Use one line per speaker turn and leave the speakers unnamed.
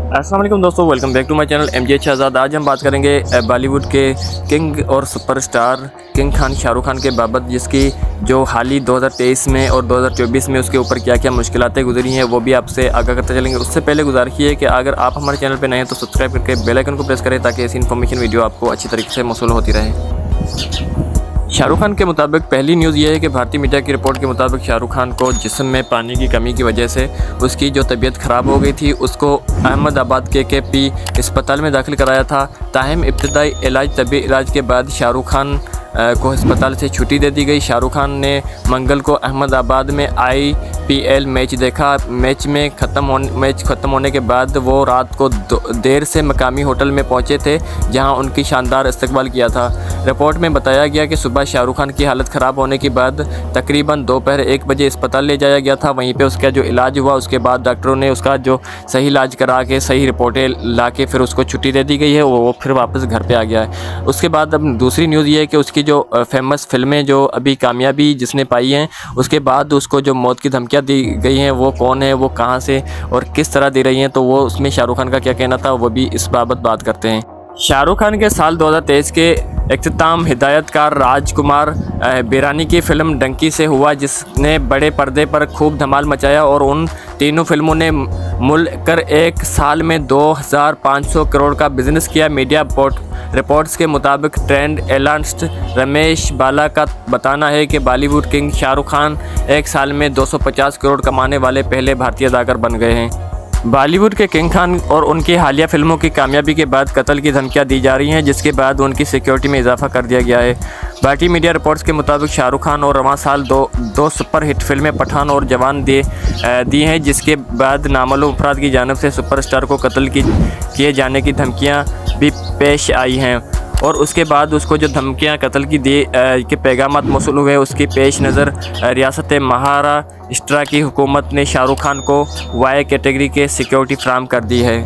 अस्सलाम वालेकुम दोस्तों, welcome back to my channel MJ Shahzad. आज हम बात करेंगे बॉलीवुड के किंग और सुपरस्टार किंग खान शाहरुख खान के बाबत, जिसकी जो हाल ही 2023 में और 2024 में उसके ऊपर क्या क्या मुश्किलातें गुजरी हैं वो भी आपसे आगाह करते चलेंगे। उससे पहले गुजारिश ये है कि अगर आप हमारे चैनल पर नए हैं तो सब्सक्राइब करके बेल आइकन को प्रेस करें ताकि ऐसी इन्फॉर्मेशन वीडियो आपको अच्छी तरीके से मौसूल होती रहे। शाहरुख खान के मुताबिक पहली न्यूज़ ये है कि भारतीय मीडिया की रिपोर्ट के मुताबिक शाहरुख खान को जिस्म में पानी की कमी की वजह से उसकी जो तबीयत ख़राब हो गई थी, उसको अहमदाबाद के KP अस्पताल में दाखिल कराया था। ताहम इब्तदाई तबी इलाज के बाद शाहरुख खान को अस्पताल से छुट्टी दे दी गई। शाहरुख खान ने मंगल को अहमदाबाद में IPL मैच देखा। मैच ख़त्म होने के बाद वो रात को देर से मकामी होटल में पहुंचे थे, जहां उनकी शानदार इस्तकबाल किया था। रिपोर्ट में बताया गया कि सुबह शाहरुख खान की हालत ख़राब होने के बाद तकरीबन दोपहर 1 बजे अस्पताल ले जाया गया था। वहीं पे उसका जो इलाज हुआ, उसके बाद डॉक्टरों ने उसका जो सही इलाज करा के सही रिपोर्टें ला के फिर उसको छुट्टी दे दी गई है। वो फिर वापस घर पे आ गया है। उसके बाद अब दूसरी न्यूज़ ये है कि उसकी जो फेमस फिल्में जो अभी कामयाबी जिसने पाई हैं, उसके बाद उसको जो मौत की धमकियाँ दी गई हैं वो कौन है, वो कहाँ से और किस तरह दे रही हैं, तो वो उसमें शाहरुख खान का क्या कहना था वो भी इस बाबत बात करते हैं। शाहरुख खान के साल 2023 के इख्तिताम हिदायतकार राजकुमार बेरानी की फ़िल्म डंकी से हुआ, जिसने बड़े पर्दे पर खूब धमाल मचाया और उन तीनों फिल्मों ने मिलकर एक साल में 2500 करोड़ का बिजनेस किया। मीडिया रिपोर्ट्स के मुताबिक ट्रेंड एनालिस्ट रमेश बाला का बताना है कि बॉलीवुड किंग शाहरुख खान एक साल में 250 करोड़ कमाने वाले पहले भारतीय अदाकार बन गए हैं। बॉलीवुड के किंग खान और उनकी हालिया फिल्मों की कामयाबी के बाद कत्ल की धमकियां दी जा रही हैं, जिसके बाद उनकी सिक्योरिटी में इजाफा कर दिया गया है। भारतीय मीडिया रिपोर्ट्स के मुताबिक शाहरुख खान और रवां साल दो सुपरहिट फिल्में पठान और जवान दी हैं, जिसके बाद नामालूम अफराद की जानिब से सुपरस्टार को कत्ल किए जाने की धमकियाँ भी पेश आई हैं और उसके बाद उसको जो धमकियां कत्ल की के पैगाम मौसूल हुए, उसकी पेश नज़र रियासत महाराष्ट्र की हुकूमत ने शाहरुख खान को Y कैटेगरी के सिक्योरिटी फराहम कर दी है।